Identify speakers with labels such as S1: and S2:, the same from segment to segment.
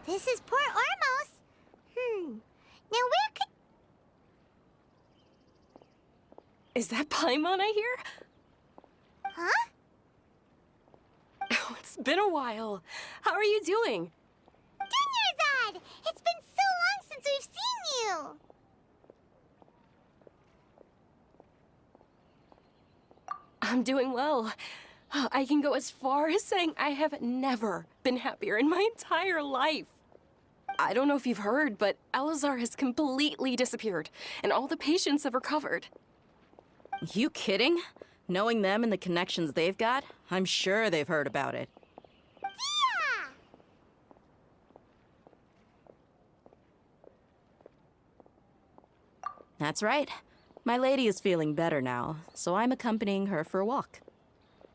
S1: This is Port Ormos. Now where could...
S2: Is that Paimon I hear?
S1: Huh?
S2: Oh, it's been a while. How are you doing?
S1: Dunyarzad! It's been so long since we've seen you!
S2: I'm doing well. I can go as far as saying I have never been happier in my entire life. I don't know if you've heard, but Elazar has completely disappeared, and all the patients have recovered.
S3: You kidding? Knowing them and the connections they've got, I'm sure they've heard about it.
S1: Yeah!
S3: That's right. My lady is feeling better now, so I'm accompanying her for a walk.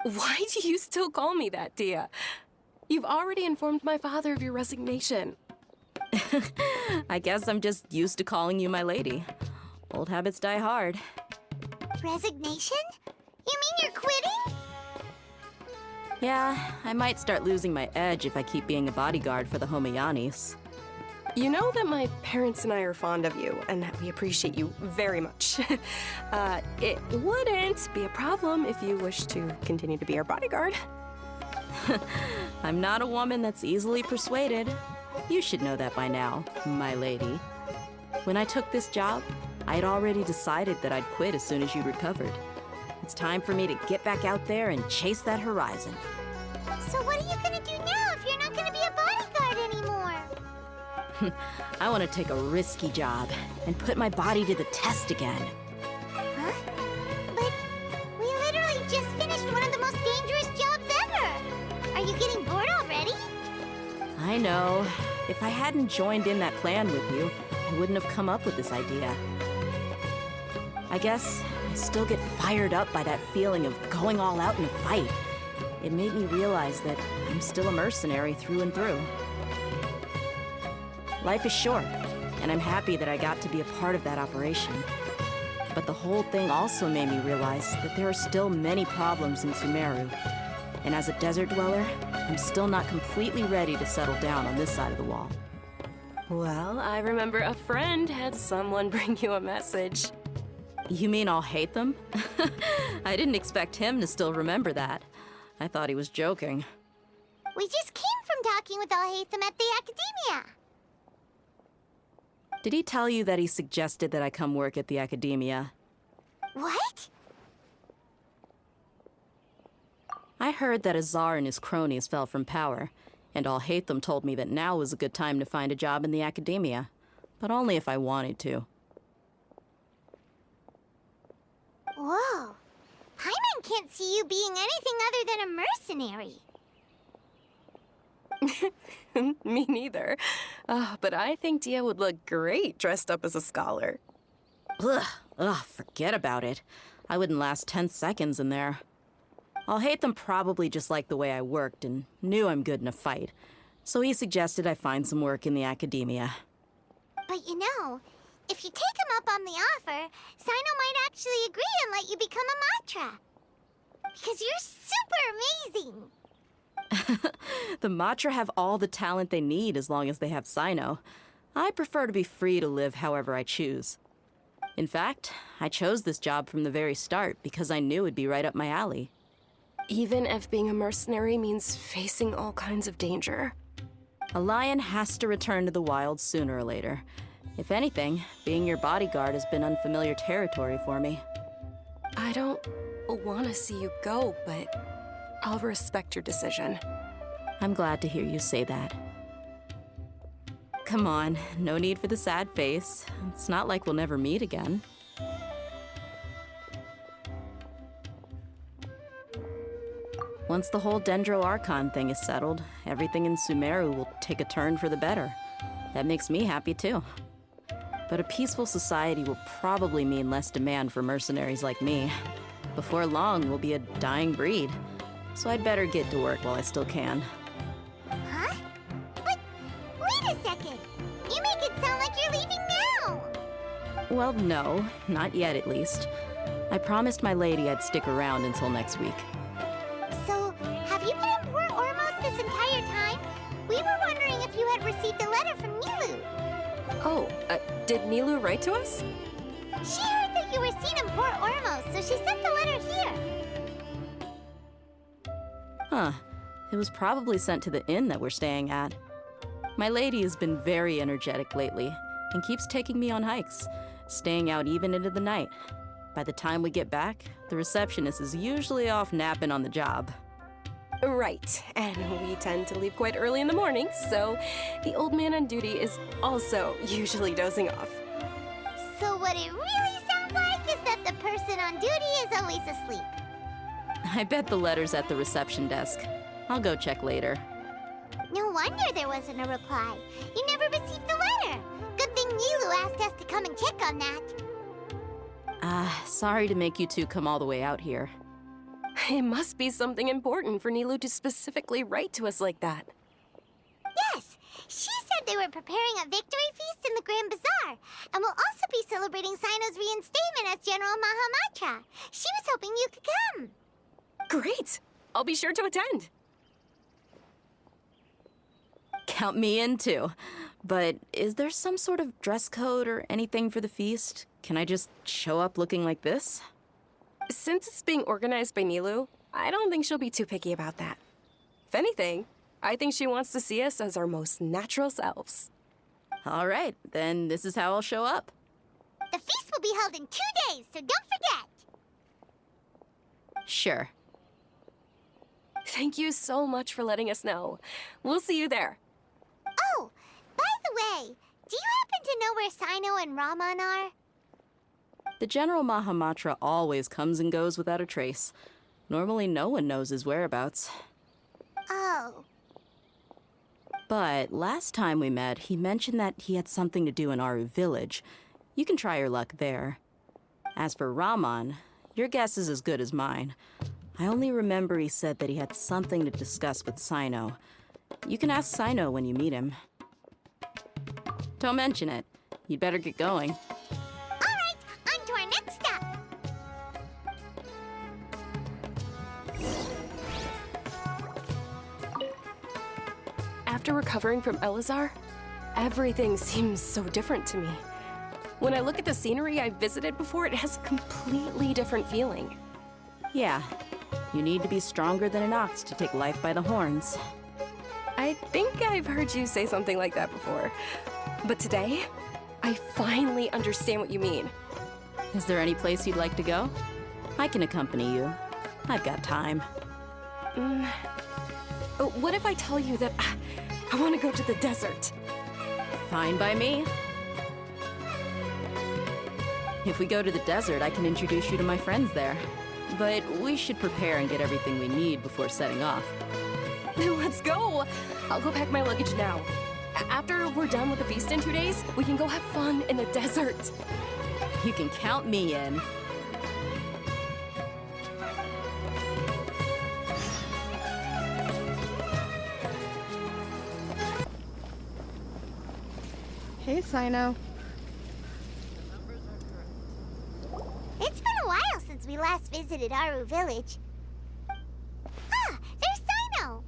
S2: Why do you still call me that, Dia? You've already informed my father of your resignation.
S3: I guess I'm just used to calling you my lady. Old habits die hard.
S1: Resignation? You mean you're quitting?
S3: Yeah, I might start losing my edge if I keep being a bodyguard for the Homayanis.
S2: You know that my parents and I are fond of you, and that we appreciate you very much. It wouldn't be a problem if you wish to continue to be our bodyguard.
S3: I'm not a woman that's easily persuaded. You should know that by now, my lady. When I took this job, I had already decided that I'd quit as soon as you recovered. It's time for me to get back out there and chase that horizon.
S1: So what are you gonna do now if you're not gonna be a bodyguard anymore?
S3: I want to take a risky job and put my body to the test again.
S1: Huh? But we literally just finished one of the most dangerous jobs ever! Are you getting bored already?
S3: I know. If I hadn't joined in that plan with you, I wouldn't have come up with this idea. I guess I still get fired up by that feeling of going all out in a fight. It made me realize that I'm still a mercenary through and through. Life is short, and I'm happy that I got to be a part of that operation. But the whole thing also made me realize that there are still many problems in Sumeru. And as a desert dweller, I'm still not completely ready to settle down on this side of the wall.
S2: Well, I remember a friend had someone bring you a message.
S3: You mean I'll hate them? I didn't expect him to still remember that. I thought he was joking.
S1: We just came from talking with Alhaitham at the Academia.
S3: Did he tell you that he suggested that I come work at the Academia?
S1: What?
S3: I heard that Azar and his cronies fell from power, and Alhaitham told me that now was a good time to find a job in the Academia, but only if I wanted to.
S1: Whoa. Paimon can't see you being anything other than a mercenary.
S2: Me neither. But I think Dia would look great dressed up as a scholar.
S3: Ugh, forget about it. I wouldn't last 10 seconds in there. Alhaitham probably just liked the way I worked and knew I'm good in a fight, so he suggested I find some work in the Academia.
S1: But you know, if you take him up on the offer, Sino might actually agree and let you become a Matra. Because you're super amazing.
S3: The Matra have all the talent they need as long as they have Sino. I prefer to be free to live however I choose. In fact, I chose this job from the very start because I knew it'd be right up my alley.
S2: Even if being a mercenary means facing all kinds of danger.
S3: A lion has to return to the wild sooner or later. If anything, being your bodyguard has been unfamiliar territory for me.
S2: I don't want to see you go, but I'll respect your decision.
S3: I'm glad to hear you say that. Come on, no need for the sad face. It's not like we'll never meet again. Once the whole Dendro Archon thing is settled, everything in Sumeru will take a turn for the better. That makes me happy too. But a peaceful society will probably mean less demand for mercenaries like me. Before long, we'll be a dying breed. So I'd better get to work while I still can.
S1: Huh? But wait a second. You make it sound like you're leaving now.
S3: Well, no, not yet at least. I promised my lady I'd stick around until next week.
S1: So, have you been in Port Ormos this entire time? We were wondering if you had received a
S2: Did Nilu write to us?
S1: She heard that you were seen in Port Ormos, so she sent the letter here.
S3: Huh. It was probably sent to the inn that we're staying at. My lady has been very energetic lately and keeps taking me on hikes, staying out even into the night. By the time we get back, the receptionist is usually off napping on the job.
S2: Right, and we tend to leave quite early in the morning, so the old man on duty is also usually dozing off.
S1: So what it really sounds like is that the person on duty is always asleep.
S3: I bet the letter's at the reception desk. I'll go check later.
S1: No wonder there wasn't a reply. You never received the letter. Good thing Nilu asked us to come and check on that.
S3: Sorry to make you two come all the way out here.
S2: It must be something important for Nilu to specifically write to us like that.
S1: Yes, she said they were preparing a victory feast in the Grand Bazaar, and will also be celebrating Sino's reinstatement as General Mahamatra. She was hoping you could come.
S2: Great! I'll be sure to attend.
S3: Count me in too. But is there some sort of dress code or anything for the feast? Can I just show up looking like this?
S2: Since it's being organized by Nilu, I don't think she'll be too picky about that. If anything, I think she wants to see us as our most natural selves.
S3: All right, then this is how I'll show up.
S1: The feast will be held in 2 days, so don't forget.
S3: Sure.
S2: Thank you so much for letting us know. We'll see you there.
S1: Oh, by the way, do you happen to know where Sino and Raman are?
S3: The General Mahamatra always comes and goes without a trace. Normally no one knows his whereabouts.
S1: Oh.
S3: But last time we met, he mentioned that he had something to do in Aru Village. You can try your luck there. As for Raman, your guess is as good as mine. I only remember he said that he had something to discuss with Sino. You can ask Sino when you meet him. Don't mention it. You'd better get going.
S1: All right, on to our next stop.
S2: After recovering from Elazar, everything seems so different to me. When I look at the scenery I've visited before, it has a completely different feeling.
S3: Yeah, you need to be stronger than an ox to take life by the horns.
S2: I think I've heard you say something like that before. But today, I finally understand what you mean.
S3: Is there any place you'd like to go? I can accompany you. I've got time.
S2: What if I tell you that I want to go to the desert?
S3: Fine by me. If we go to the desert, I can introduce you to my friends there. But we should prepare and get everything we need before setting off.
S2: Let's go! I'll go pack my luggage now. After we're done with the feast in 2 days, we can go have fun in the desert.
S3: You can count me in.
S4: Hey, Sino.
S1: It's been a while since we last visited Aru Village. Ah, there's Sino!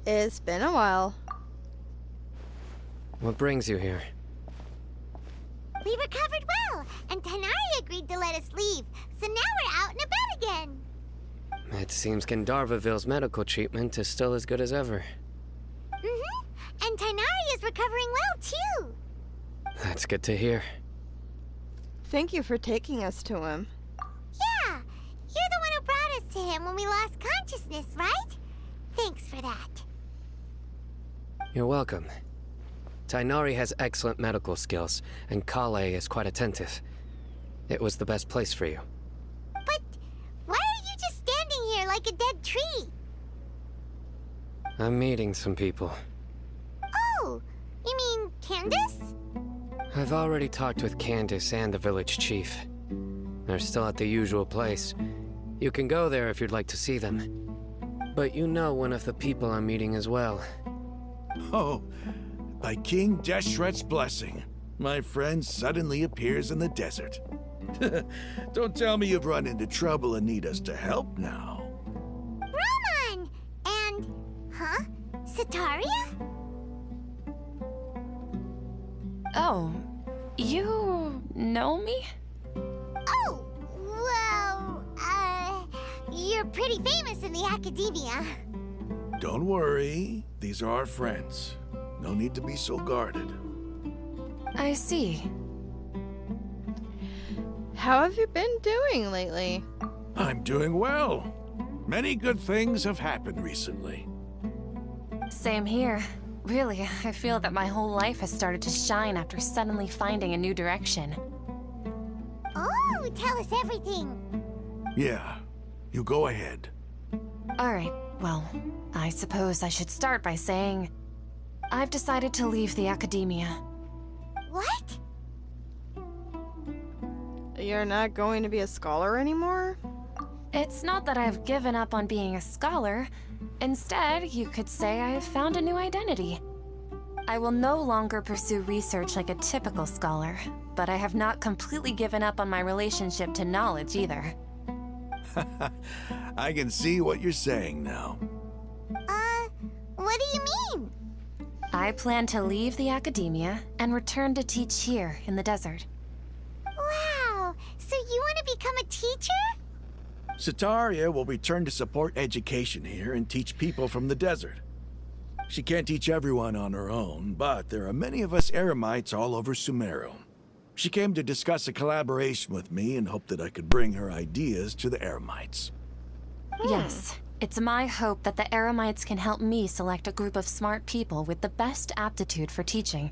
S4: It's been a while.
S5: What brings you here?
S1: We recovered well, and Tanari agreed to let us leave, so now we're out and about again.
S5: It seems Gandharvaville's medical treatment is still as good as ever.
S1: And Tanari is recovering well, too.
S5: That's good to hear.
S4: Thank you for taking us to him.
S1: Yeah, you're the one who brought us to him when we lost consciousness, right? Thanks for that.
S5: You're welcome. Tainari has excellent medical skills, and Kale is quite attentive. It was the best place for you.
S1: But why are you just standing here like a dead tree?
S5: I'm meeting some people.
S1: Oh, you mean Candace?
S5: I've already talked with Candace and the village chief. They're still at the usual place. You can go there if you'd like to see them. But you know one of the people I'm meeting as well.
S6: Oh, by King Deshret's blessing, my friend suddenly appears in the desert. Don't tell me you've run into trouble and need us to help now.
S1: Raman! And, Sataria?
S2: Oh, you know me?
S1: Oh, well, you're pretty famous in the academia.
S6: Don't worry, these are our friends. No need to be so guarded.
S2: I see.
S4: How have you been doing lately?
S6: I'm doing well. Many good things have happened recently.
S2: Same here. Really, I feel that my whole life has started to shine after suddenly finding a new direction.
S1: Oh, tell us everything.
S6: Yeah, you go ahead.
S2: Alright, well, I suppose I should start by saying I've decided to leave the academia.
S1: What?
S4: You're not going to be a scholar anymore?
S2: It's not that I've given up on being a scholar. Instead, you could say I have found a new identity. I will no longer pursue research like a typical scholar, but I have not completely given up on my relationship to knowledge either.
S6: I can see what you're saying now.
S1: What do you mean?
S2: I plan to leave the academia and return to teach here in the desert.
S1: Wow, so you want to become a teacher?
S6: Setaria will return to support education here and teach people from the desert. She can't teach everyone on her own, but there are many of us Eremites all over Sumeru. She came to discuss a collaboration with me and hoped that I could bring her ideas to the Eremites.
S2: Yes, it's my hope that the Eremites can help me select a group of smart people with the best aptitude for teaching.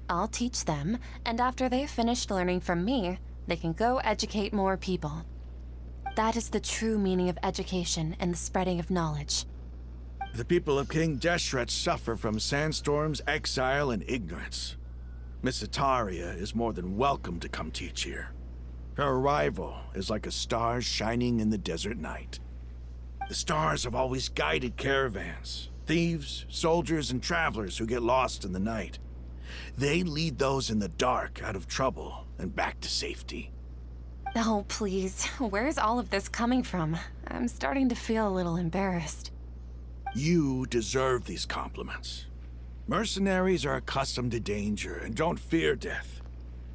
S2: I'll teach them, and after they've finished learning from me, they can go educate more people. That is the true meaning of education and the spreading of knowledge.
S6: The people of King Deshret suffer from sandstorms, exile, and ignorance. Miss Setaria is more than welcome to come teach here. Her arrival is like a star shining in the desert night. The stars have always guided caravans, thieves, soldiers, and travelers who get lost in the night. They lead those in the dark out of trouble and back to safety.
S2: Oh, please, where's all of this coming from? I'm starting to feel a little embarrassed.
S6: You deserve these compliments. Mercenaries are accustomed to danger and don't fear death,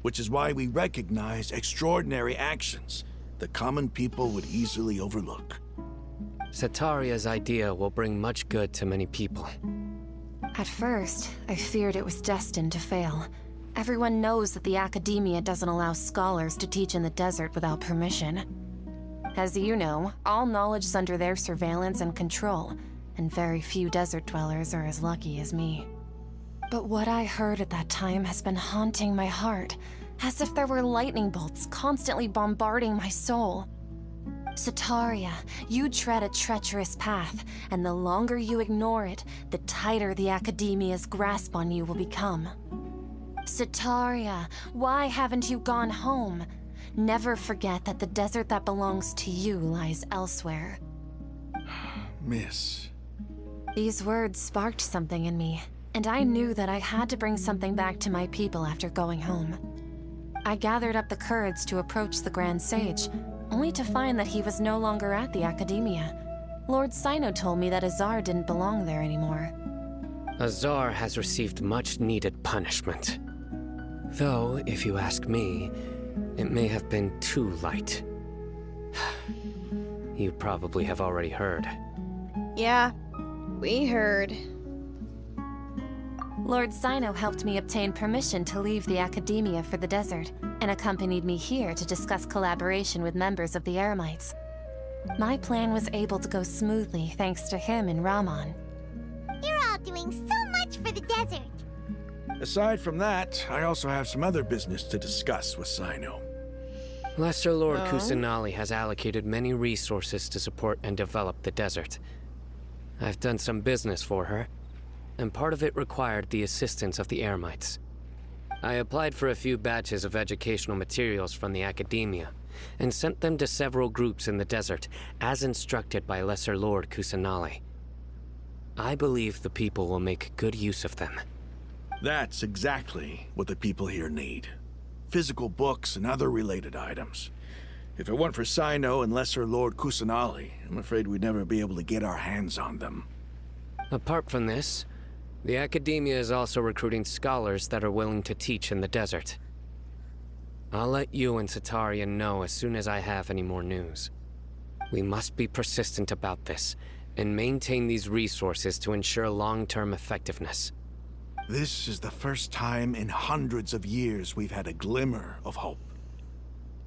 S6: which is why we recognize extraordinary actions that common people would easily overlook.
S5: Setaria's idea will bring much good to many people.
S2: At first, I feared it was destined to fail. Everyone knows that the academia doesn't allow scholars to teach in the desert without permission. As you know, all knowledge is under their surveillance and control, and very few desert dwellers are as lucky as me. But what I heard at that time has been haunting my heart, as if there were lightning bolts constantly bombarding my soul. Setaria, you tread a treacherous path, and the longer you ignore it, the tighter the academia's grasp on you will become. Setaria, why haven't you gone home? Never forget that the desert that belongs to you lies elsewhere.
S6: Miss.
S2: These words sparked something in me, and I knew that I had to bring something back to my people after going home. I gathered up the courage to approach the Grand Sage, only to find that he was no longer at the academia. Lord Sino told me that Azar didn't belong there anymore.
S5: Azar has received much needed punishment. Though, if you ask me, it may have been too light. You probably have already heard.
S4: Yeah, we heard.
S2: Lord Sino helped me obtain permission to leave the academia for the desert, and accompanied me here to discuss collaboration with members of the Eremites. My plan was able to go smoothly thanks to him and Rahman.
S1: You're all doing so much for the desert.
S6: Aside from that, I also have some other business to discuss with Sino.
S5: Lesser Lord Kusanali has allocated many resources to support and develop the desert. I've done some business for her, and part of it required the assistance of the Eremites. I applied for a few batches of educational materials from the academia, and sent them to several groups in the desert, as instructed by Lesser Lord Kusanali. I believe the people will make good use of them.
S6: That's exactly what the people here need. Physical books and other related items. If it weren't for Sino and Lesser Lord Kusanali, I'm afraid we'd never be able to get our hands on them.
S5: Apart from this, The Academia is also recruiting scholars that are willing to teach in the desert. I'll let you and Satarian know as soon as I have any more news. We must be persistent about this, and maintain these resources to ensure long-term effectiveness.
S6: This is the first time in hundreds of years we've had a glimmer of hope.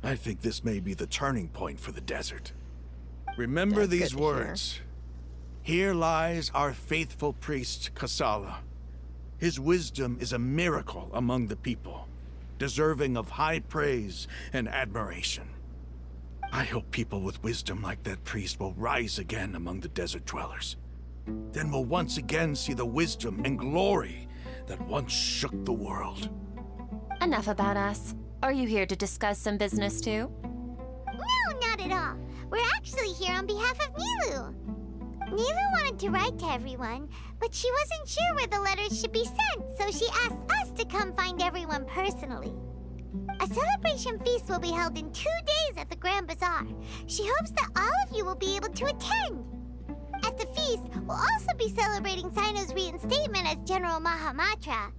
S6: I think this may be the turning point for the desert. Remember
S4: That's
S6: these
S4: good to hear.
S6: words. Here lies our faithful priest, Kasala. His wisdom is a miracle among the people, deserving of high praise and admiration. I hope people with wisdom like that priest will rise again among the desert dwellers. Then we'll once again see the wisdom and glory that once shook the world.
S7: Enough about us. Are you here to discuss some business too?
S1: No, not at all. We're actually here on behalf of Nilu. Nilu wanted to write to everyone, but she wasn't sure where the letters should be sent, so she asked us to come find everyone personally. A celebration feast will be held in 2 days at the Grand Bazaar. She hopes that all of you will be able to attend. At the feast, we'll also be celebrating Sino's reinstatement as General Mahamatra.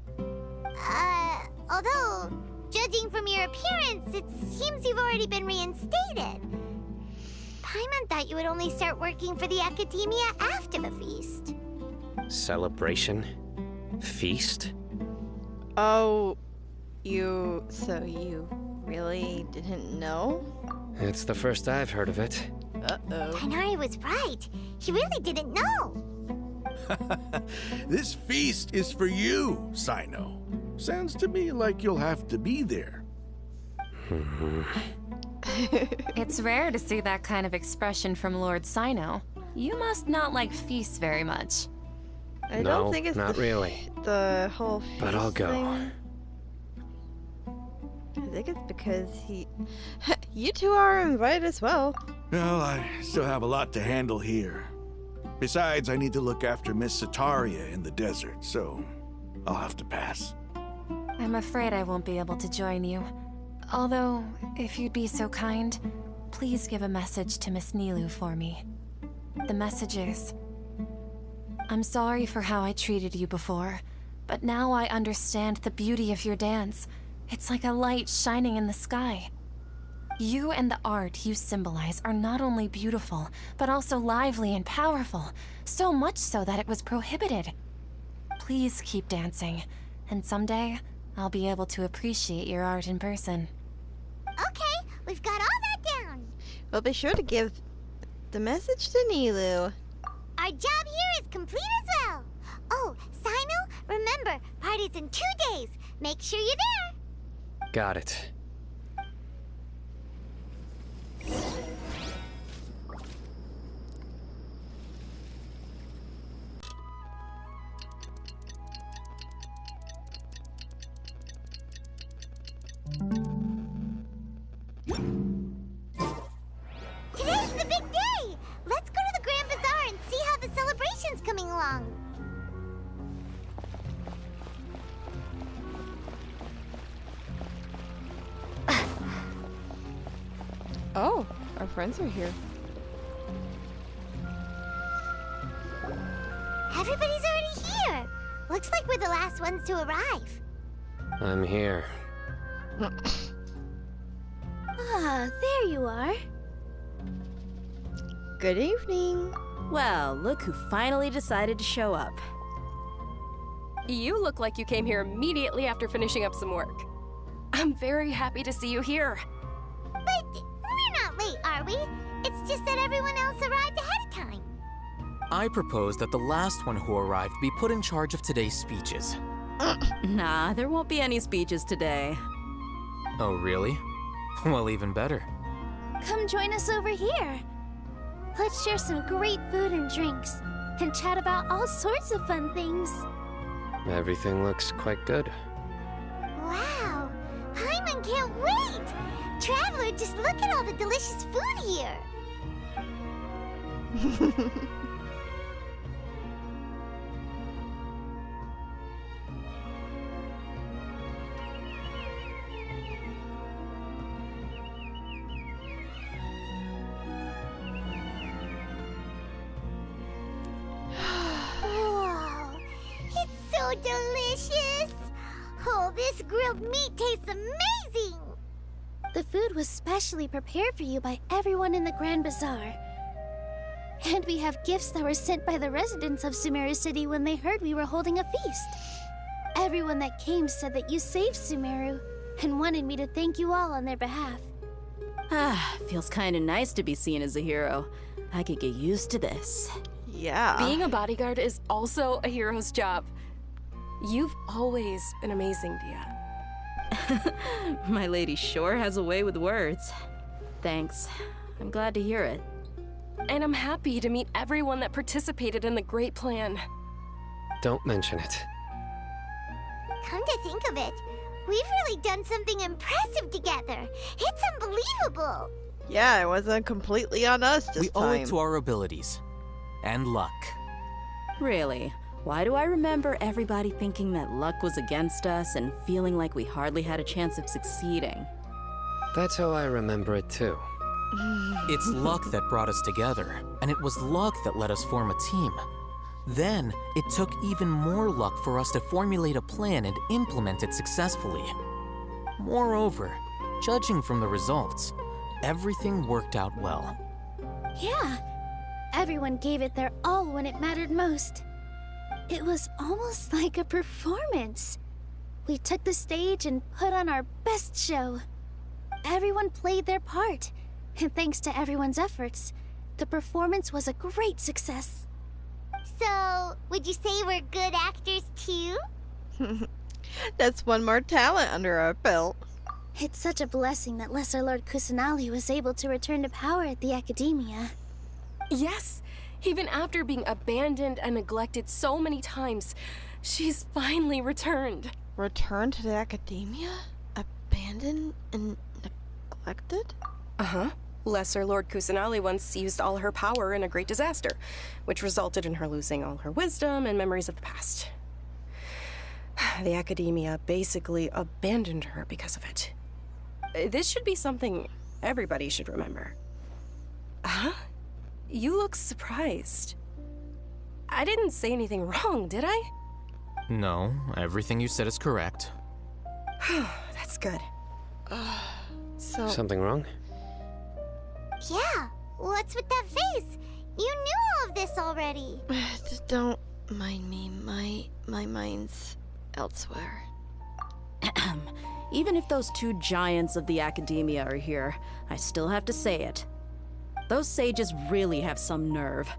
S1: Although, judging from your appearance, it seems you've already been reinstated. Paimon thought you would only start working for the Academia after the feast.
S5: Celebration? Feast?
S4: Oh, so you really didn't know?
S5: It's the first I've heard of it.
S4: Uh-oh.
S1: Tighnari was right. He really didn't know.
S6: This feast is for you, Sino. Sounds to me like you'll have to be there.
S7: It's rare to see that kind of expression from Lord Sino. You must not like feasts very much.
S4: I
S5: No,
S4: don't think it's
S5: not really.
S4: the whole feast
S5: But I'll go.
S4: thing. I think it's because you two are invited as well.
S6: Well, I still have a lot to handle here. Besides, I need to look after Miss Sataria in the desert, so I'll have to pass.
S7: I'm afraid I won't be able to join you. Although, if you'd be so kind, please give a message to Miss Nilu for me. The message is, I'm sorry for how I treated you before, but now I understand the beauty of your dance. It's like a light shining in the sky. You and the art you symbolize are not only beautiful, but also lively and powerful, so much so that it was prohibited. Please keep dancing, and someday I'll be able to appreciate your art in person.
S1: Okay, we've got all that down.
S4: Well, be sure to give the message to Nilu.
S1: Our job here is complete as well. Oh, Sino, remember, party's in 2 days. Make sure you're there.
S5: Got it.
S1: Today's the big day. Let's go to the Grand Bazaar and see how the celebration's coming along.
S4: Oh, our friends are here.
S1: Everybody's already here. Looks like we're the last ones to arrive.
S5: I'm here.
S1: Ah, there you are.
S4: Good evening.
S3: Well, look who finally decided to show up.
S2: You look like you came here immediately after finishing up some work. I'm very happy to see you here.
S1: But we're not late, are we? It's just that everyone else arrived ahead of time.
S8: I propose that the last one who arrived be put in charge of today's speeches.
S3: Nah, there won't be any speeches today.
S8: Oh, really? Well, even better.
S1: Come join us over here. Let's share some great food and drinks, and chat about all sorts of fun things.
S5: Everything looks quite good.
S1: Wow! Paimon can't wait! Traveler, just look at all the delicious food here! Whoa! It's delicious! Oh, this grilled meat tastes amazing!
S9: The food was specially prepared for you by everyone in the Grand Bazaar. And we have gifts that were sent by the residents of Sumeru City when they heard we were holding a feast. Everyone that came said that you saved Sumeru and wanted me to thank you all on their behalf.
S3: Ah, feels kinda nice to be seen as a hero. I could get used to this.
S4: Yeah.
S2: Being a bodyguard is also a hero's job. You've always been amazing, Dia.
S3: My lady sure has a way with words. Thanks. I'm glad to hear it.
S2: And I'm happy to meet everyone that participated in the great plan.
S5: Don't mention it.
S1: Come to think of it, we've really done something impressive together. It's unbelievable.
S4: Yeah, it wasn't completely on us this
S8: We
S4: time.
S8: owe it to our abilities. And luck.
S3: Really? Why do I remember everybody thinking that luck was against us and feeling like we hardly had a chance of succeeding?
S5: That's how I remember it too.
S8: It's luck that brought us together, and it was luck that let us form a team. Then, it took even more luck for us to formulate a plan and implement it successfully. Moreover, judging from the results, everything worked out well.
S9: Yeah, everyone gave it their all when it mattered most. It was almost like a performance. We took the stage and put on our best show. Everyone played their part, and thanks to everyone's efforts, the performance was a great success.
S1: So, would you say we're good actors too?
S4: That's one more talent under our belt.
S9: It's such a blessing that Lesser Lord Kusanali was able to return to power at the Academia.
S2: Yes, even after being abandoned and neglected so many times, she's finally returned.
S4: Return to the Academia? Abandoned and neglected?
S2: Uh-huh. Lesser Lord Kusanali once used all her power in a great disaster, which resulted in her losing all her wisdom and memories of the past. The Academia basically abandoned her because of it. This should be something everybody should remember. Huh? You look surprised. I didn't say anything wrong, did I?
S8: No, everything you said is correct.
S2: That's good.
S4: So,
S5: Something wrong?
S1: Yeah, what's with that face? You knew all of this already.
S4: just don't mind me. My mind's elsewhere.
S3: Even if those two giants of the Academia are here, I still have to say it. Those sages really have some nerve.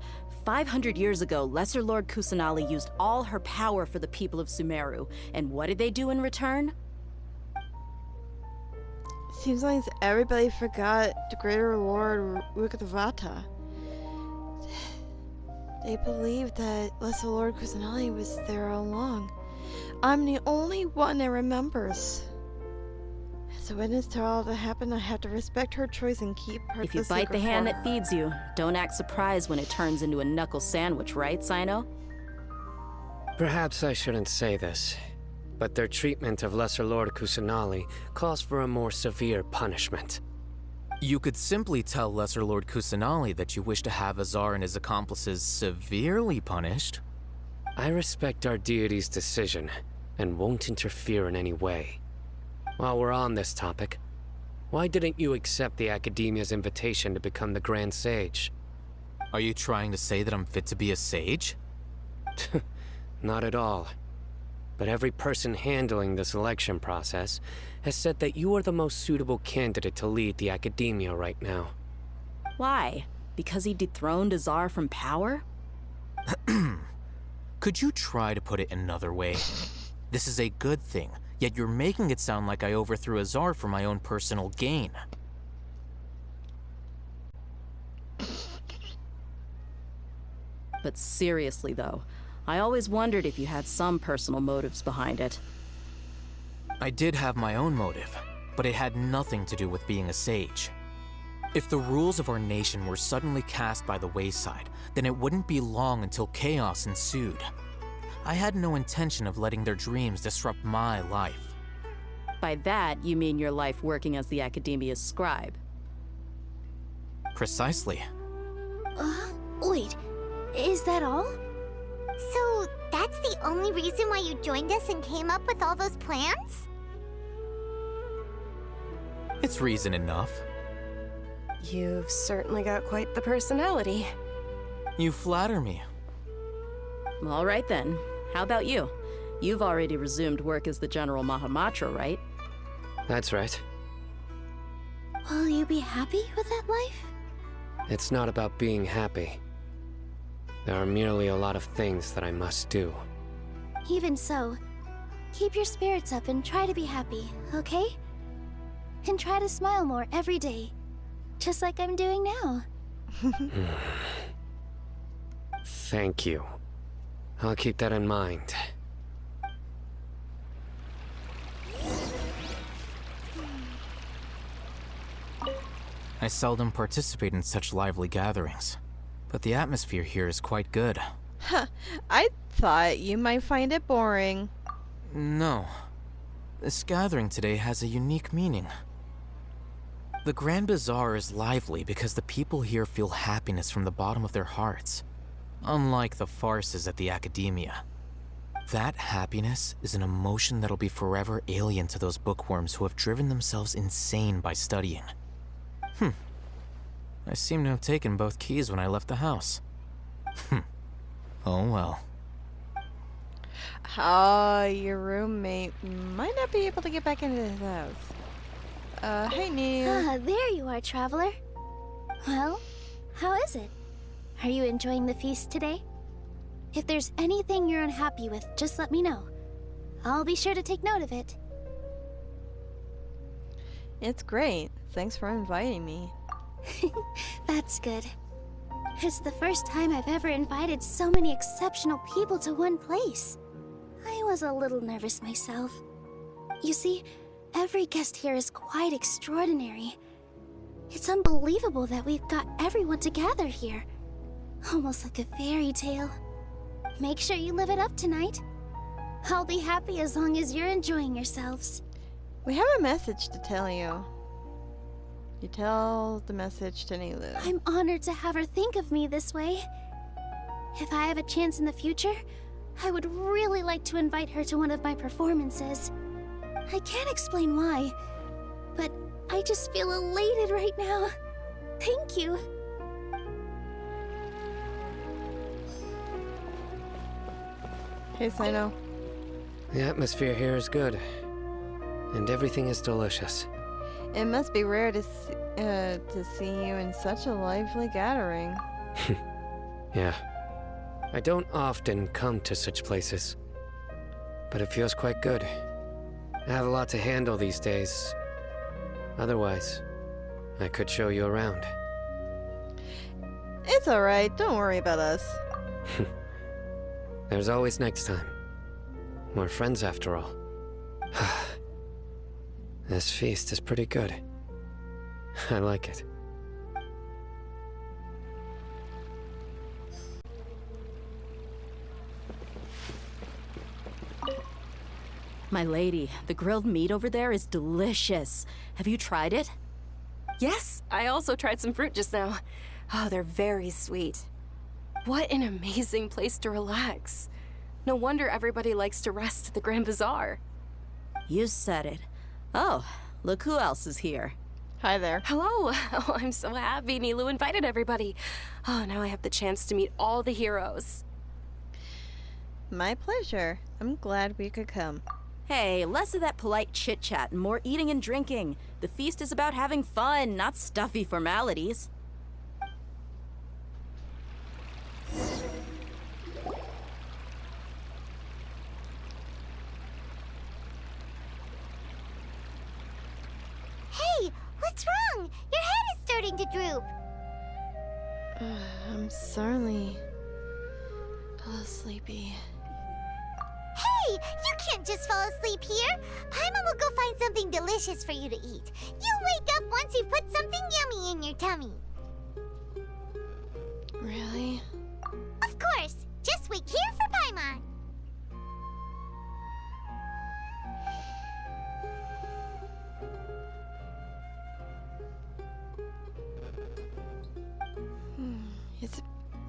S3: 500 years ago, Lesser Lord Kusanali used all her power for the people of Sumeru, and what did they do in return?
S4: Seems like everybody forgot the Greater Lord Rukkhadevata. They believed that Lesser Lord Kusanali was there all along. I'm the only one that remembers. As a witness to all that happened, I have to respect her choice and keep her.
S3: If you bite the hand that feeds you, don't act surprised when it turns into a knuckle sandwich, right, Sino?
S5: Perhaps I shouldn't say this, but their treatment of Lesser Lord Kusanali calls for a more severe punishment.
S8: You could simply tell Lesser Lord Kusanali that you wish to have Azar and his accomplices severely punished.
S5: I respect our deity's decision and won't interfere in any way. While we're on this topic, why didn't you accept the Academia's invitation to become the Grand Sage?
S8: Are you trying to say that I'm fit to be a sage?
S5: Not at all. But every person handling the selection process has said that you are the most suitable candidate to lead the Academia right now.
S3: Why? Because he dethroned Azar from power?
S8: Could you try to put it another way? This is a good thing, yet you're making it sound like I overthrew Azar for my own personal gain.
S3: But seriously, though, I always wondered if you had some personal motives behind it.
S8: I did have my own motive, but it had nothing to do with being a sage. If the rules of our nation were suddenly cast by the wayside, then it wouldn't be long until chaos ensued. I had no intention of letting their dreams disrupt my life.
S3: By that, you mean your life working as the Academia's scribe.
S8: Precisely.
S9: Wait, is that all?
S1: So, that's the only reason why you joined us and came up with all those plans?
S8: It's reason enough.
S2: You've certainly got quite the personality.
S8: You flatter me.
S3: All right then. How about you? You've already resumed work as the General Mahamatra, right?
S5: That's right.
S9: Will you be happy with that life?
S5: It's not about being happy. There are merely a lot of things that I must do.
S9: Even so, keep your spirits up and try to be happy, okay? And try to smile more every day, just like I'm doing now.
S5: Thank you. I'll keep that in mind.
S8: I seldom participate in such lively gatherings, but the atmosphere here is quite good.
S4: I thought you might find it boring.
S8: No. This gathering today has a unique meaning. The Grand Bazaar is lively because the people here feel happiness from the bottom of their hearts, unlike the farces at the Academia. That happiness is an emotion that'll be forever alien to those bookworms who have driven themselves insane by studying. I seem to have taken both keys when I left the house. Oh well.
S4: Your roommate might not be able to get back into his house. Hey, Neil.
S9: Ah, there you are, traveler. Well, how is it? Are you enjoying the feast today? If there's anything you're unhappy with, just let me know. I'll be sure to take note of it.
S4: It's great. Thanks for inviting me.
S9: That's good. It's the first time I've ever invited so many exceptional people to one place. I was a little nervous myself. You see, every guest here is quite extraordinary. It's unbelievable that we've got everyone together here. Almost like a fairy tale. Make sure you live it up tonight. I'll be happy as long as you're enjoying yourselves.
S4: We have a message to tell you. You tell the message to Nilou.
S9: I'm honored to have her think of me this way. If I have a chance in the future, I would really like to invite her to one of my performances. I can't explain why, but I just feel elated right now. Thank you.
S4: Hey, Sino.
S5: The atmosphere here is good. And everything is delicious.
S4: It must be rare to see you in such a lively gathering.
S5: Yeah. I don't often come to such places. But it feels quite good. I have a lot to handle these days. Otherwise, I could show you around.
S4: It's alright, don't worry about us.
S5: There's always next time. We're friends after all. This feast is pretty good. I like it.
S3: My lady, the grilled meat over there is delicious. Have you tried it?
S2: Yes, I also tried some fruit just now. Oh, they're very sweet. What an amazing place to relax. No wonder everybody likes to rest at the Grand Bazaar.
S3: You said it. Oh, look who else is here.
S4: Hi there.
S2: Hello. Oh, I'm so happy Nilou invited everybody. Oh, now I have the chance to meet all the heroes.
S4: My pleasure. I'm glad we could come.
S3: Hey, less of that polite chit-chat and more eating and drinking. The feast is about having fun, not stuffy formalities.
S1: Hey, what's wrong? Your head is starting to droop.
S4: I'm sorry. A little sleepy.
S1: Hey, you can't just fall asleep here. Paimon will go find something delicious for you to eat. You'll wake up once you've put something yummy in your tummy.
S4: Really?
S1: Of course. Just wait here for Paimon.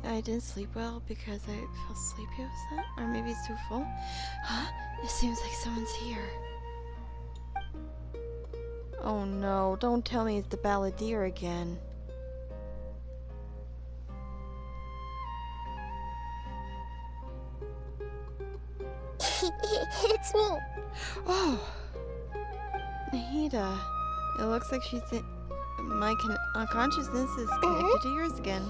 S4: I didn't sleep well because I felt sleepy or something? Or maybe it's too full? Huh? It seems like someone's here. Oh no, don't tell me it's the balladeer again.
S1: It's me.
S4: Oh! Nahida. It looks like she's in... My unconsciousness is connected to yours again.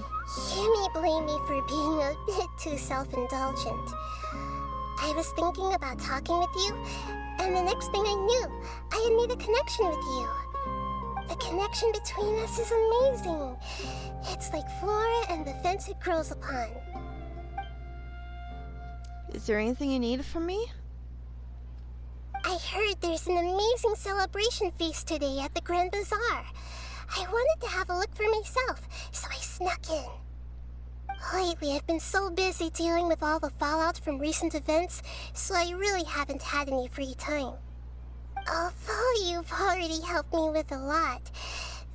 S1: You may blame me for being a bit too self-indulgent. I was thinking about talking with you, and the next thing I knew, I had made a connection with you. The connection between us is amazing. It's like flora and the fence it grows upon.
S4: Is there anything you need from me?
S1: I heard there's an amazing celebration feast today at the Grand Bazaar. I wanted to have a look for myself, so I snuck in. Lately, I've been so busy dealing with all the fallout from recent events, so I really haven't had any free time. Although you've already helped me with a lot,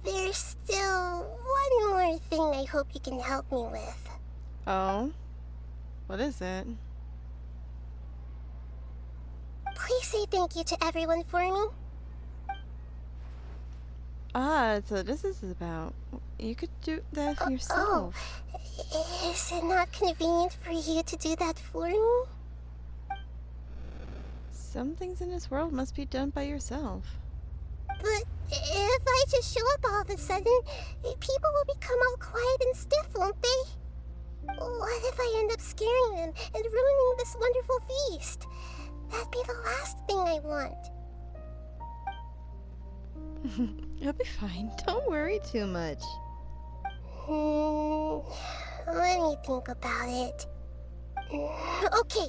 S1: there's still one more thing I hope you can help me with.
S4: Oh? What is it?
S1: Please say thank you to everyone for me.
S4: Ah, so this is about... You could do that yourself.
S1: Oh, is it not convenient for you to do that for me?
S4: Some things in this world must be done by yourself.
S1: But if I just show up all of a sudden, people will become all quiet and stiff, won't they? What if I end up scaring them and ruining this wonderful feast? That'd be the last thing I want.
S4: You'll be fine. Don't worry too much.
S1: Let me think about it. Okay.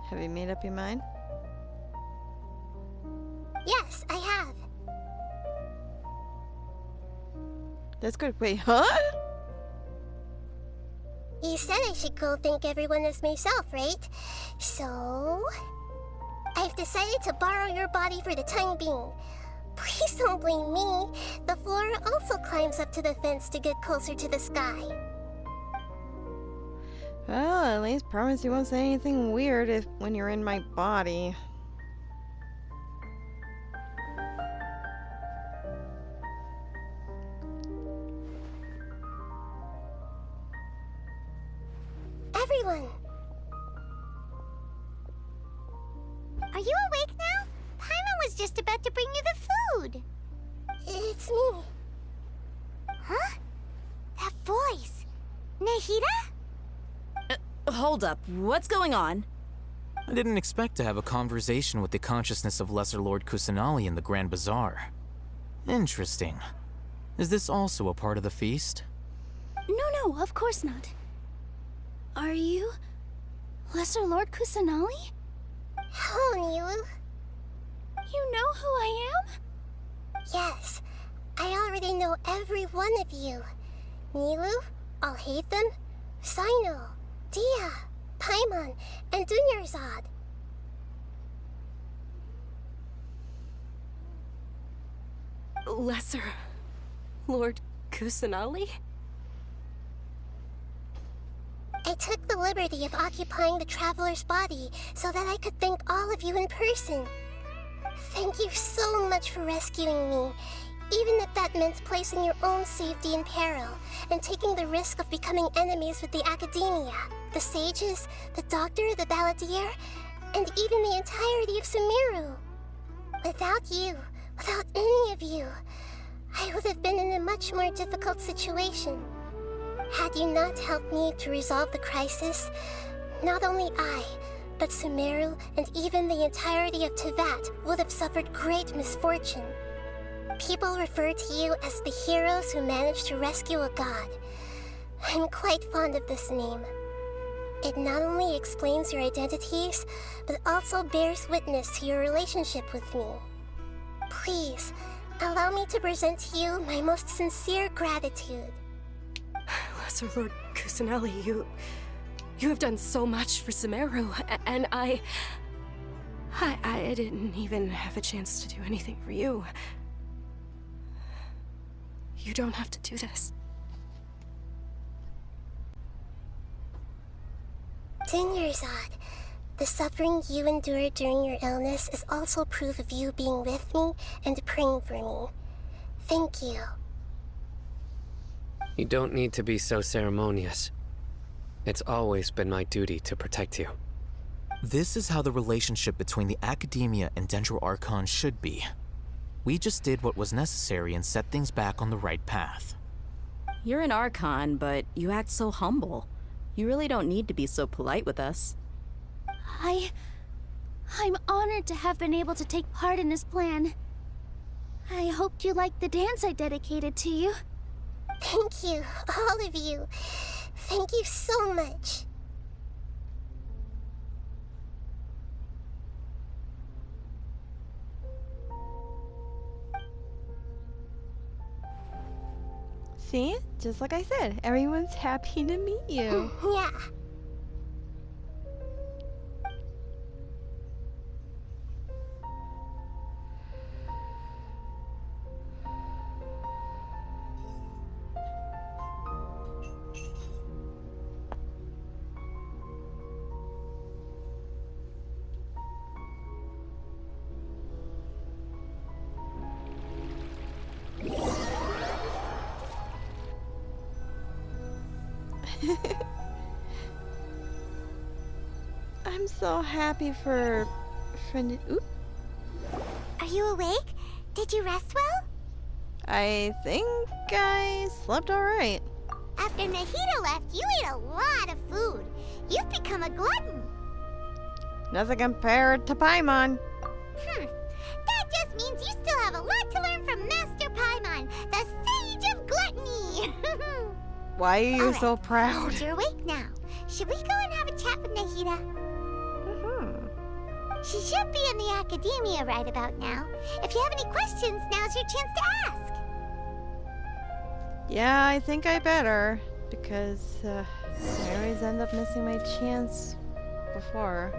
S4: Have you made up your mind?
S1: Yes, I have.
S4: That's good. Wait, huh?
S1: You said I should go thank everyone as myself, right? So... I've decided to borrow your body for the time being. Please don't blame me. The flora also climbs up to the fence to get closer to the sky.
S4: Well, at least promise you won't say anything weird when you're in my body.
S1: Everyone! Are you awake now? Paimon was just about to bring you the food. It's me. Huh? That voice. Nahida?
S3: Hold up. What's going on?
S8: I didn't expect to have a conversation with the consciousness of Lesser Lord Kusanali in the Grand Bazaar. Interesting. Is this also a part of the feast?
S9: No, of course not. Are you Lesser Lord Kusanali?
S1: Hello, Nilu.
S9: You know who I am?
S1: Yes, I already know every one of you. Nilu, Alhaitham, Sino, Dia, Paimon, and Dunyarzad.
S2: Lesser Lord Kusanali?
S1: I took the liberty of occupying the traveler's body so that I could thank all of you in person. Thank you so much for rescuing me, even if that meant placing your own safety in peril and taking the risk of becoming enemies with the Academia, the sages, the doctor, the balladeer, and even the entirety of Sumeru. Without you, without any of you, I would have been in a much more difficult situation. Had you not helped me to resolve the crisis, not only I, but Sumeru and even the entirety of Teyvat would have suffered great misfortune. People refer to you as the heroes who managed to rescue a god. I'm quite fond of this name. It not only explains your identities, but also bears witness to your relationship with me. Please, allow me to present to you my most sincere gratitude.
S2: Lesser Lord Kusanali, you have done so much for Sumeru, and I didn't even have a chance to do anything for you. You don't have to do this.
S10: Dinyarzad, the suffering you endured during your illness is also proof of you being with me and praying for me. Thank you.
S5: You don't need to be so ceremonious. It's always been my duty to protect you.
S8: This is how the relationship between the Academia and Dendro Archon should be. We just did what was necessary and set things back on the right path.
S3: You're an Archon, but you act so humble. You really don't need to be so polite with us.
S9: I'm honored to have been able to take part in this plan. I hoped you liked the dance I dedicated to you.
S10: Thank you, all of you. Thank you so much.
S4: See? Just like I said, everyone's happy to meet you.
S10: Yeah.
S4: I'm so happy for friend. Oop.
S1: Are you awake? Did you rest well?
S4: I think I slept alright.
S1: After Nahida left, you ate a lot of food. You've become a glutton.
S4: Nothing compared to Paimon.
S1: That just means you still have a lot to learn from Master Paimon, the Sage of Gluttony.
S4: Why are you
S1: Alright,
S4: so proud?
S1: Since you're awake now, should we go and have a chat with Nahida? She should be in the Academia right about now. If you have any questions, now's your chance to ask.
S4: Yeah, I think I better. Because I always end up missing my chance before.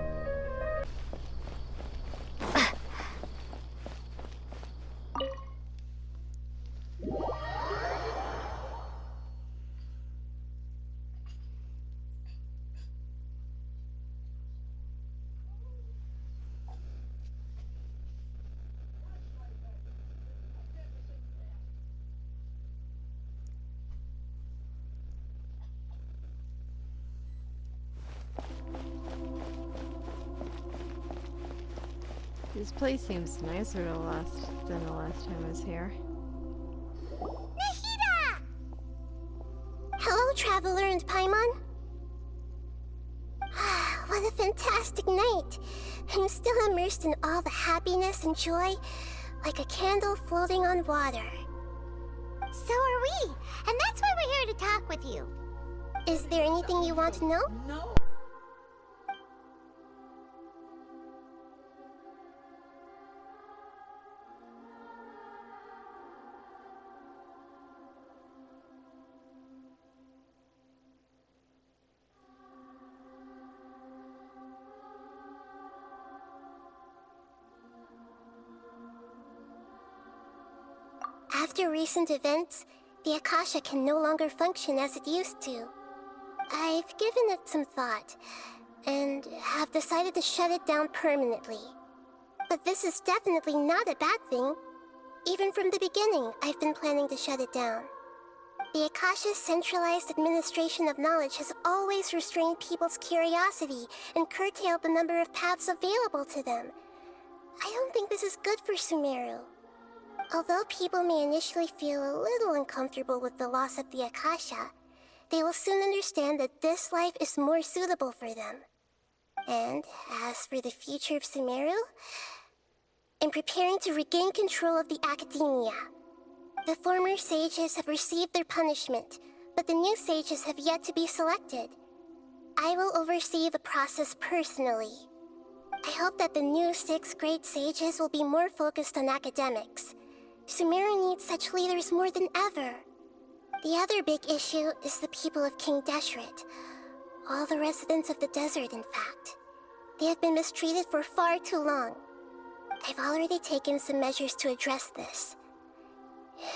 S4: This place seems nicer than the last time I was here.
S1: Nahida!
S10: Hello, Traveler and Paimon. What a fantastic night. I'm still immersed in all the happiness and joy, like a candle floating on water.
S1: So are we, and that's why we're here to talk with you.
S10: Is there anything you want to know?
S4: No.
S10: After recent events, the Akasha can no longer function as it used to. I've given it some thought, and have decided to shut it down permanently. But this is definitely not a bad thing. Even from the beginning, I've been planning to shut it down. The Akasha's centralized administration of knowledge has always restrained people's curiosity and curtailed the number of paths available to them. I don't think this is good for Sumeru. Although people may initially feel a little uncomfortable with the loss of the Akasha, they will soon understand that this life is more suitable for them. And as for the future of Sumeru, I'm preparing to regain control of the Academia. The former sages have received their punishment, but the new sages have yet to be selected. I will oversee the process personally. I hope that the new 6 great sages will be more focused on academics. Sumeru needs such leaders more than ever. The other big issue is the people of King Deshret. All the residents of the desert, in fact. They have been mistreated for far too long. I've already taken some measures to address this.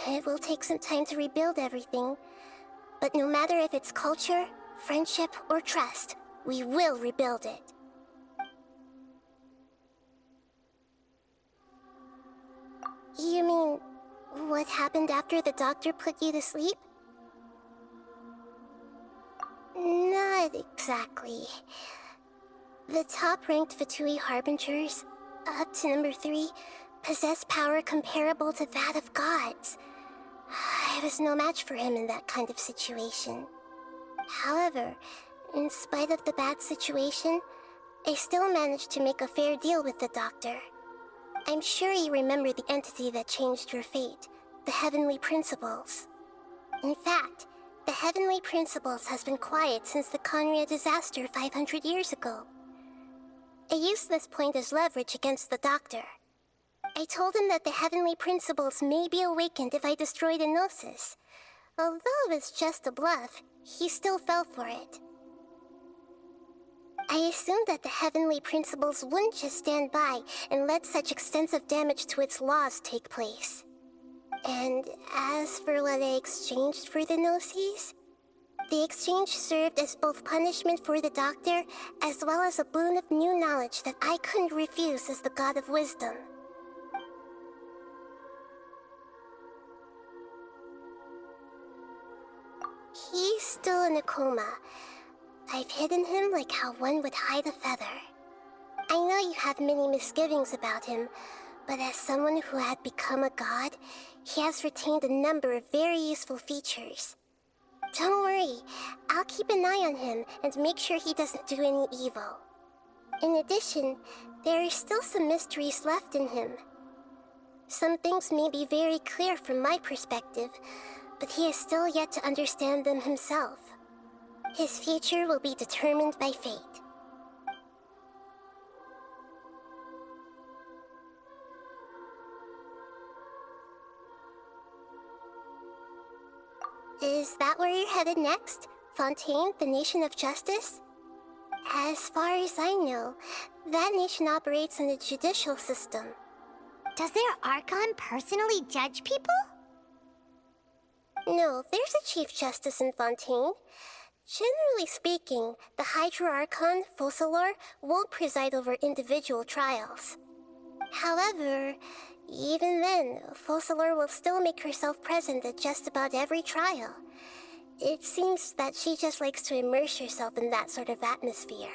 S10: It will take some time to rebuild everything, but no matter if it's culture, friendship, or trust, we will rebuild it. You mean, what happened after the doctor put you to sleep? Not exactly. The top-ranked Fatui Harbingers, up to number 3, possess power comparable to that of gods. I was no match for him in that kind of situation. However, in spite of the bad situation, I still managed to make a fair deal with the doctor. I'm sure you remember the entity that changed your fate, the Heavenly Principles. In fact, the Heavenly Principles has been quiet since the Conria disaster 500 years ago. I used this point as leverage against the doctor. I told him that the Heavenly Principles may be awakened if I destroyed Enosis. Although it's just a bluff, he still fell for it. I assumed that the Heavenly Principles wouldn't just stand by and let such extensive damage to its laws take place. And as for what I exchanged for the Gnosis, the exchange served as both punishment for the doctor as well as a boon of new knowledge that I couldn't refuse as the God of Wisdom. He's still in a coma. I've hidden him like how one would hide a feather. I know you have many misgivings about him, but as someone who had become a god, he has retained a number of very useful features. Don't worry, I'll keep an eye on him and make sure he doesn't do any evil. In addition, there are still some mysteries left in him. Some things may be very clear from my perspective, but he is still yet to understand them himself. His future will be determined by fate. Is that where you're headed next? Fontaine, the Nation of Justice? As far as I know, that nation operates in a judicial system.
S1: Does their Archon personally judge people?
S10: No, there's a Chief Justice in Fontaine. Generally speaking, the Hydra Archon, Focalor, won't preside over individual trials. However, even then, Focalor will still make herself present at just about every trial. It seems that she just likes to immerse herself in that sort of atmosphere.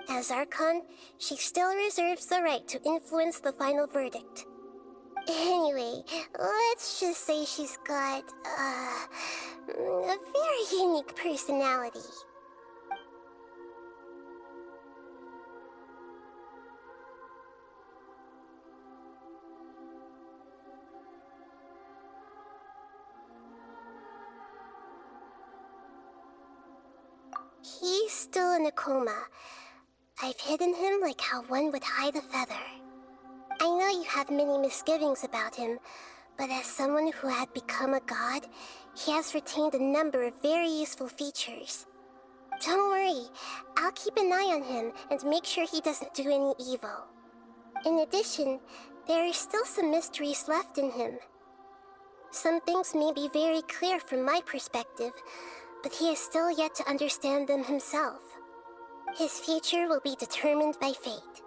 S10: As Archon, she still reserves the right to influence the final verdict. Anyway, let's just say she's got, a very unique personality. He's still in a coma. I've hidden him like how one would hide a feather. I know you have many misgivings about him, but as someone who had become a god, he has retained a number of very useful features. Don't worry, I'll keep an eye on him and make sure he doesn't do any evil. In addition, there are still some mysteries left in him. Some things may be very clear from my perspective, but he is still yet to understand them himself. His future will be determined by fate.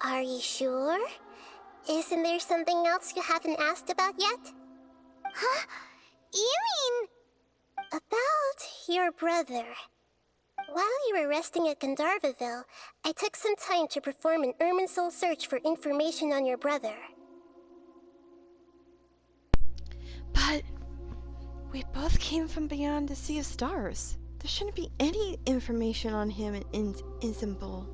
S10: Are you sure? Isn't there something else you haven't asked about yet?
S1: Huh? You mean...
S10: About your brother. While you were resting at Gandharvaville, I took some time to perform an Irminsul search for information on your brother.
S4: But we both came from beyond the Sea of Stars. There shouldn't be any information on him in Istanbul.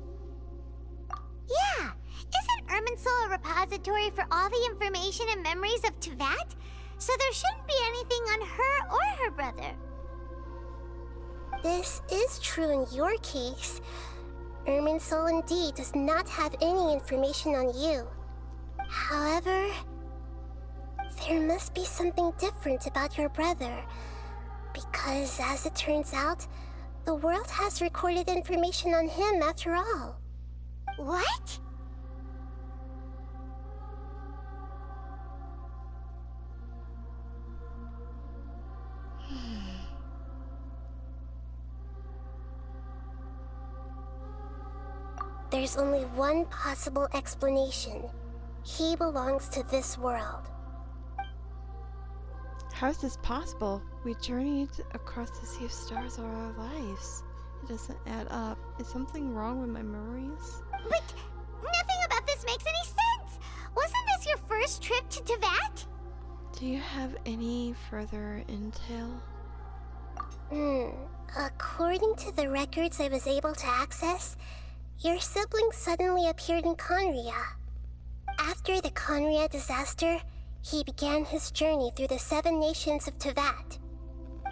S1: Yeah! Isn't Irminsul a repository for all the information and memories of Teyvat? So there shouldn't be anything on her or her brother.
S10: This is true in your case. Irminsul indeed does not have any information on you. However, there must be something different about your brother. Because as it turns out, the world has recorded information on him after all.
S1: What?
S10: There's only one possible explanation. He belongs to this world.
S4: How is this possible? We journeyed across the sea of stars all our lives. It doesn't add up. Is something wrong with my memories?
S1: But nothing about this makes any sense! Wasn't this your first trip to Teyvat?
S4: Do you have any further intel?
S10: According to the records I was able to access, your sibling suddenly appeared in Conria. After the Conria disaster, he began his journey through the 7 nations of Teyvat.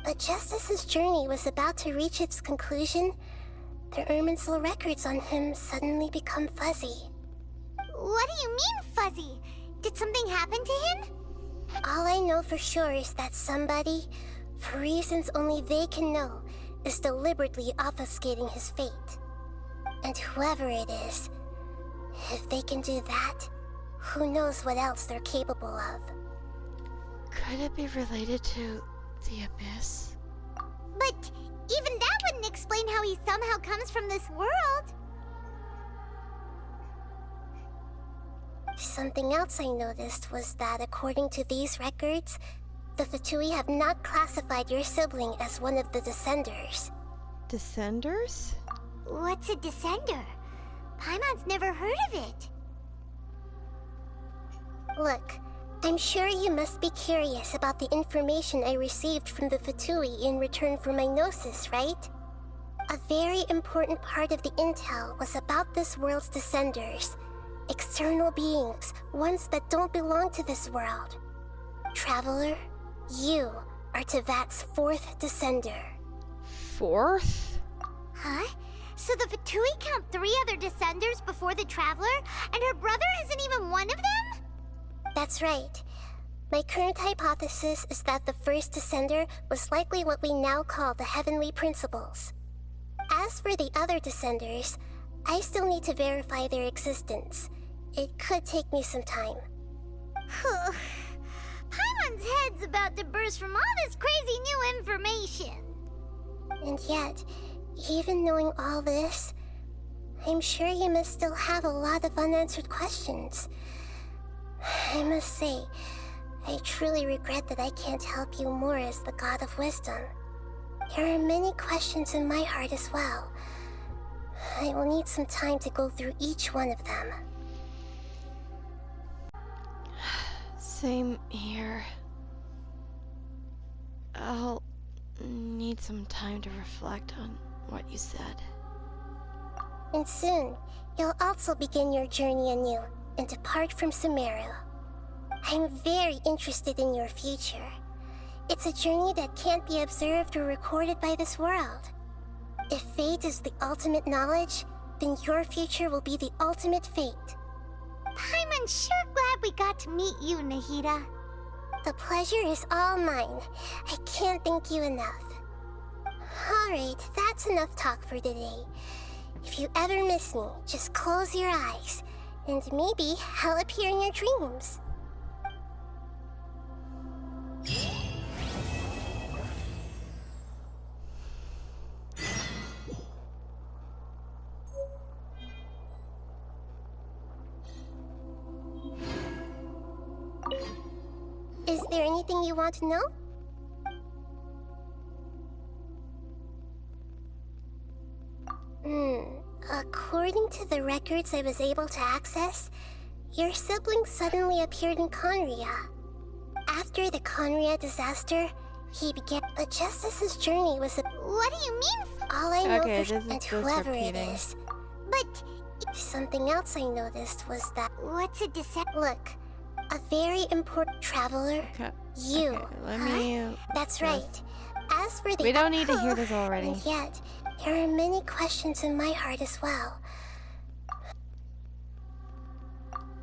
S10: But just as his journey was about to reach its conclusion, the Irminsul records on him suddenly become fuzzy.
S1: What do you mean, fuzzy? Did something happen to him?
S10: All I know for sure is that somebody, for reasons only they can know, is deliberately obfuscating his fate. And whoever it is, if they can do that, who knows what else they're capable of.
S4: Could it be related to the Abyss?
S1: But even that wouldn't explain how he somehow comes from this world.
S10: Something else I noticed was that according to these records, the Fatui have not classified your sibling as one of the Descenders.
S4: Descenders?
S1: What's a Descender? Paimon's never heard of it.
S10: Look, I'm sure you must be curious about the information I received from the Fatui in return for my gnosis, right? A very important part of the intel was about this world's Descenders. External beings, ones that don't belong to this world. Traveler, you are Teyvat's 4th Descender.
S4: 4th?
S1: Huh? So the Fatui count 3 other Descenders before the Traveler, and her brother isn't even one of them?
S10: That's right. My current hypothesis is that the first Descender was likely what we now call the Heavenly Principles. As for the other Descenders, I still need to verify their existence. It could take me some time.
S1: Paimon's head's about to burst from all this crazy new information.
S10: And yet, even knowing all this, I'm sure you must still have a lot of unanswered questions. I must say, I truly regret that I can't help you more as the God of Wisdom. There are many questions in my heart as well. I will need some time to go through each one of them.
S4: Same here. I'll need some time to reflect on what you said.
S10: And soon, you'll also begin your journey anew and depart from Sumeru. I'm very interested in your future. It's a journey that can't be observed or recorded by this world. If fate is the ultimate knowledge, then your future will be the ultimate fate.
S1: Paimon's sure glad we got to meet you, Nahida.
S10: The pleasure is all mine. I can't thank you enough. Alright, that's enough talk for today. If you ever miss me, just close your eyes, and maybe I'll appear in your dreams. Is there anything you want to know? According to the records I was able to access, your sibling suddenly appeared in Conria. After the Conria disaster, he began. But just as his journey was
S1: What do you mean?
S10: all I know
S4: Okay,
S10: for
S4: this is
S10: and
S4: just
S10: whoever
S4: repeating.
S10: it is.
S1: But
S10: Something else I noticed was that
S1: what's a Descender?
S10: look, a very important traveler.
S4: Okay.
S10: You.
S4: Okay, let me.
S10: That's right. As for the
S4: We don't need to hear this already.
S10: And yet, there are many questions in my heart as well.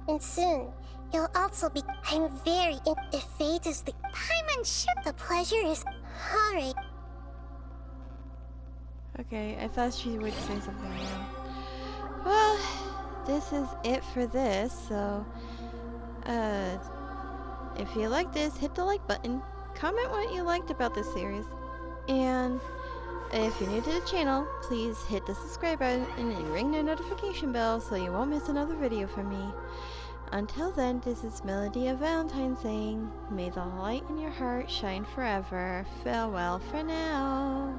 S10: And soon, you'll also be. I'm very. If fate is the.
S1: Paimon sure.
S10: The pleasure is. Alright.
S4: Okay, I thought she would say something now. Well, this is it for this. So, if you like this, hit the like button. Comment what you liked about this series. And if you're new to the channel, please hit the subscribe button and ring the notification bell so you won't miss another video from me. Until then, this is Melody of Valentine saying, may the light in your heart shine forever. Farewell for now.